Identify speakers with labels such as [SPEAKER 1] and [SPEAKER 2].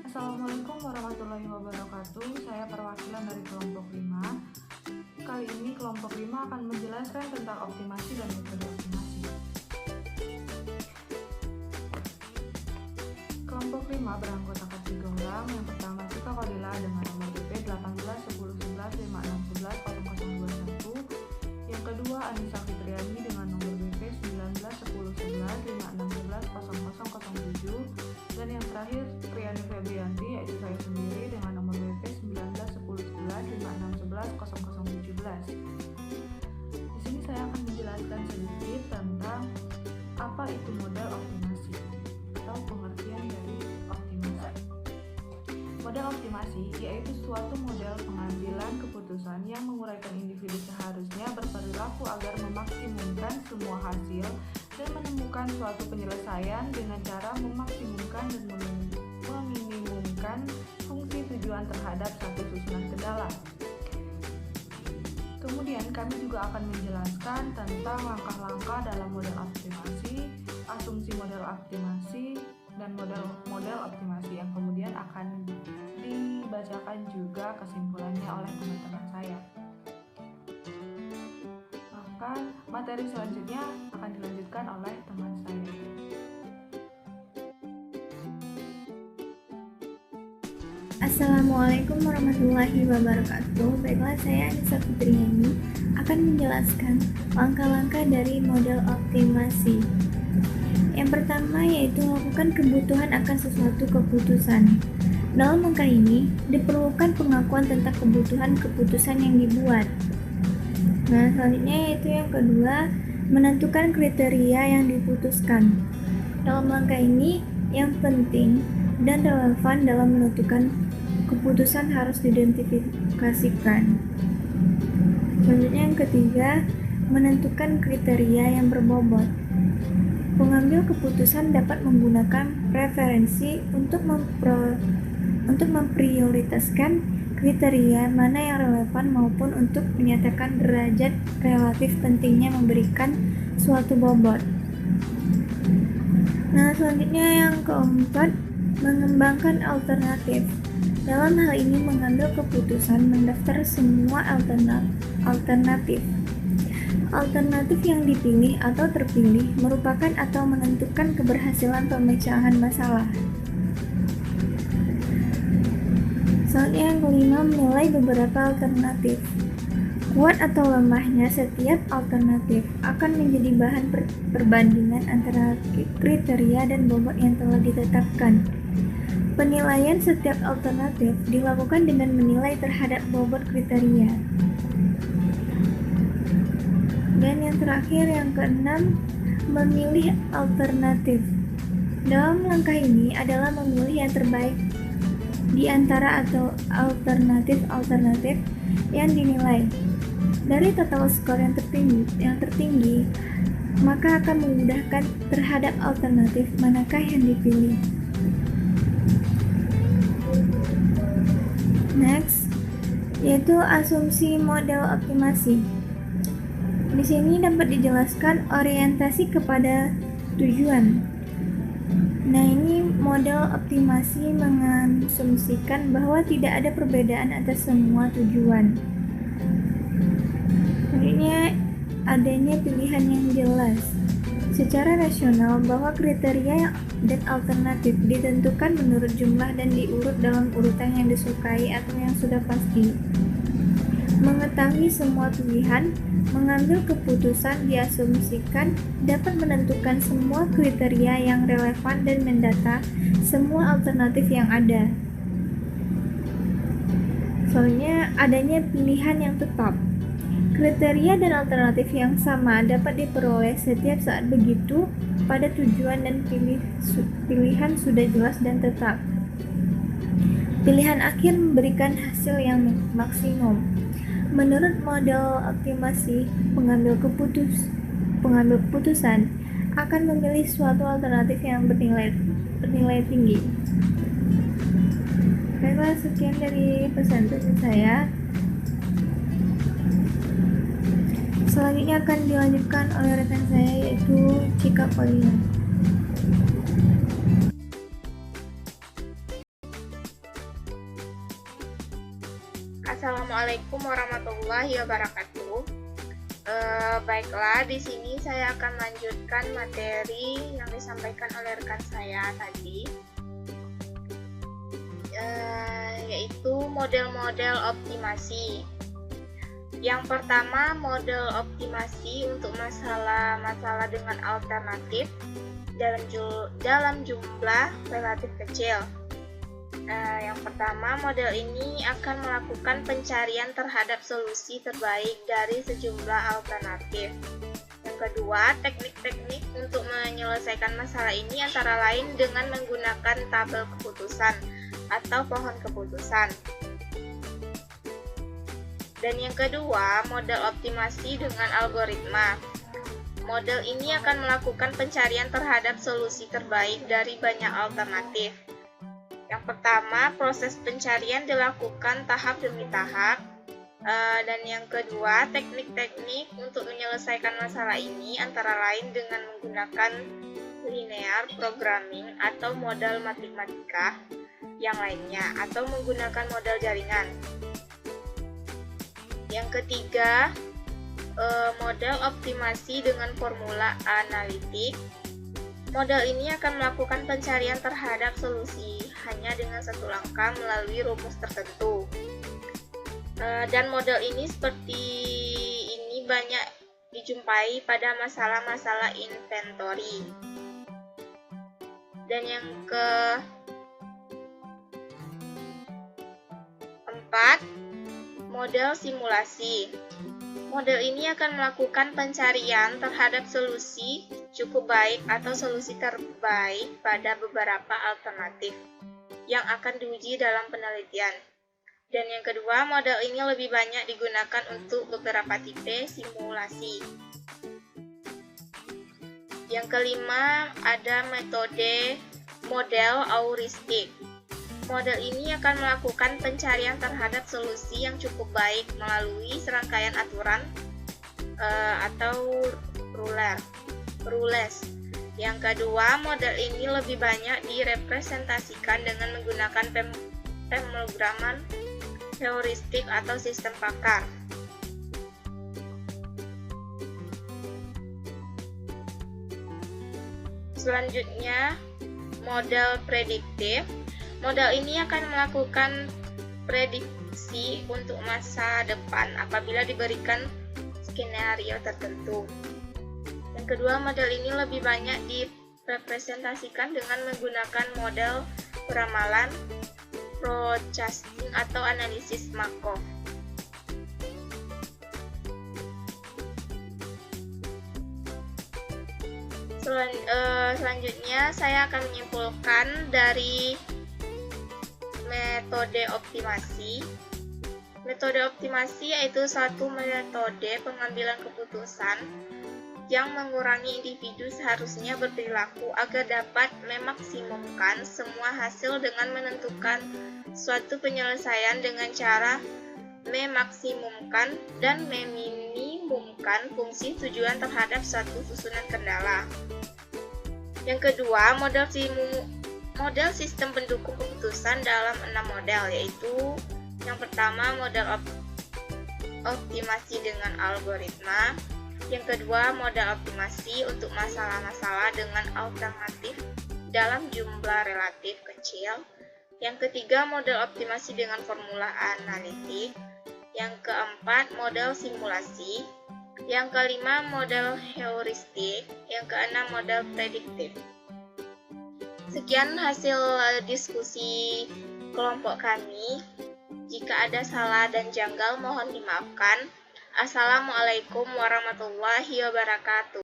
[SPEAKER 1] Assalamualaikum warahmatullahi wabarakatuh. Saya perwakilan dari kelompok 5. Kali ini kelompok 5 akan menjelaskan tentang optimasi dan metode optimasi. Kelompok 5 beranggotakan 3 orang. Yang pertama Tika Kodila dengan nomor BP 18 10 11 56 11 0021. Yang kedua Anissa Fitriani dengan nomor BP 19 10 11 56 11 0007. Dan yang terakhir Triani Febrianti, yaitu saya sendiri dengan nomor BP 19 10 11 56 11 0017. Di sini saya akan menjelaskan sedikit tentang apa itu model optimasi atau pengertian dari optimasi. Model optimasi yaitu suatu model pengambilan keputusan yang menguraikan individu seharusnya berperilaku agar memaksimumkan semua hasil dan menemukan suatu penyelesaian dengan cara memaksimumkan dan meminimumkan fungsi tujuan terhadap satu susunan kendala. Kemudian kami juga akan menjelaskan tentang langkah-langkah dalam model optimasi, asumsi model optimasi, dan model optimasi yang kemudian akan dibacakan juga kesimpulannya oleh teman-teman saya. Maka materi selanjutnya akan dilanjutkan oleh teman saya.
[SPEAKER 2] Assalamualaikum warahmatullahi wabarakatuh. Baiklah, saya Anissa Fitriani akan menjelaskan langkah-langkah dari model optimasi. Yang pertama yaitu melakukan kebutuhan akan sesuatu keputusan. Dalam langkah ini diperlukan pengakuan tentang kebutuhan keputusan yang dibuat. Nah, selanjutnya yaitu yang kedua, menentukan kriteria yang diputuskan. Dalam langkah ini yang penting dan relevan dalam menentukan keputusan harus diidentifikasikan. Selanjutnya yang ketiga, menentukan kriteria yang berbobot. Pengambil keputusan dapat menggunakan preferensi untuk memprioritaskan kriteria mana yang relevan maupun untuk menyatakan derajat relatif pentingnya memberikan suatu bobot. Nah, selanjutnya yang keempat, mengembangkan alternatif. Dalam hal ini mengambil keputusan mendaftar semua alternatif. Alternatif yang dipilih atau terpilih merupakan atau menentukan keberhasilan pemecahan masalah. Selanjutnya yang kelima, menilai beberapa alternatif. Kuat atau lemahnya setiap alternatif akan menjadi bahan perbandingan antara kriteria dan bobot yang telah ditetapkan. Penilaian setiap alternatif dilakukan dengan menilai terhadap bobot kriteria. Dan yang terakhir yang keenam, memilih alternatif. Dalam langkah ini adalah memilih yang terbaik di antara atau alternatif yang dinilai. Dari total skor yang tertinggi, maka akan memudahkan terhadap alternatif manakah yang dipilih. Next, yaitu asumsi model optimasi. Di sini dapat dijelaskan orientasi kepada tujuan. Nah, ini model optimasi mengasumsikan bahwa tidak ada perbedaan atas semua tujuan. Selanjutnya, adanya pilihan yang jelas. Secara rasional bahwa kriteria dan alternatif ditentukan menurut jumlah dan diurut dalam urutan yang disukai atau yang sudah pasti. Mengetahui semua pilihan, mengambil keputusan diasumsikan dapat menentukan semua kriteria yang relevan dan mendata semua alternatif yang ada. Soalnya adanya pilihan yang tetap. Kriteria dan alternatif yang sama dapat diperoleh setiap saat begitu pada tujuan dan pilihan sudah jelas dan tetap. Pilihan akhir memberikan hasil yang maksimum. Menurut model optimasi, pengambil keputusan akan memilih suatu alternatif yang bernilai tinggi. Baiklah, sekian dari presentasi saya. Selanjutnya akan dilanjutkan oleh rekan saya yaitu Tika Kodila.
[SPEAKER 3] Assalamualaikum warahmatullahi wabarakatuh. Baiklah, di sini saya akan lanjutkan materi yang disampaikan oleh rekan saya tadi, yaitu model-model optimasi. Yang pertama, model optimasi untuk masalah dengan alternatif dalam jumlah relatif kecil. Yang pertama, model ini akan melakukan pencarian terhadap solusi terbaik dari sejumlah alternatif. Yang kedua, teknik-teknik untuk menyelesaikan masalah ini antara lain dengan menggunakan tabel keputusan atau pohon keputusan. Dan yang kedua, model optimasi dengan algoritma. Model ini akan melakukan pencarian terhadap solusi terbaik dari banyak alternatif. Yang pertama, proses pencarian dilakukan tahap demi tahap. Dan yang kedua, teknik-teknik untuk menyelesaikan masalah ini antara lain dengan menggunakan linear programming atau modal matematika yang lainnya, atau menggunakan modal jaringan. Yang ketiga, model optimasi dengan formula analitik. Model ini akan melakukan pencarian terhadap solusi hanya dengan satu langkah melalui rumus tertentu. Dan model ini seperti ini banyak dijumpai pada masalah-masalah inventory. Dan yang keempat, model simulasi. Model ini akan melakukan pencarian terhadap solusi cukup baik atau solusi terbaik pada beberapa alternatif yang akan diuji dalam penelitian. Dan yang kedua, model ini lebih banyak digunakan untuk beberapa tipe simulasi. Yang kelima, ada metode model heuristik. Model ini akan melakukan pencarian terhadap solusi yang cukup baik melalui serangkaian aturan atau rules. Yang kedua, model ini lebih banyak direpresentasikan dengan menggunakan pemrograman heuristik atau sistem pakar. Selanjutnya, model prediktif. Model ini akan melakukan prediksi untuk masa depan apabila diberikan skenario tertentu. Yang kedua, model ini lebih banyak direpresentasikan dengan menggunakan model peramalan, forecasting atau analisis Markov. Selanjutnya, saya akan menyimpulkan dari metode optimasi. Metode optimasi yaitu suatu metode pengambilan keputusan yang mengurangi individu seharusnya berperilaku agar dapat memaksimumkan semua hasil dengan menentukan suatu penyelesaian dengan cara memaksimumkan dan meminimumkan fungsi tujuan terhadap suatu susunan kendala. Yang kedua, model sistem pendukung keputusan dalam 6 model, yaitu yang pertama, model optimasi dengan algoritma. Yang kedua, model optimasi untuk masalah-masalah dengan alternatif dalam jumlah relatif kecil. Yang ketiga, model optimasi dengan formula analitik. Yang keempat, model simulasi. Yang kelima, model heuristik. Yang keenam, model prediktif. Sekian hasil diskusi kelompok kami. Jika ada salah dan janggal mohon dimaafkan. Assalamualaikum warahmatullahi wabarakatuh.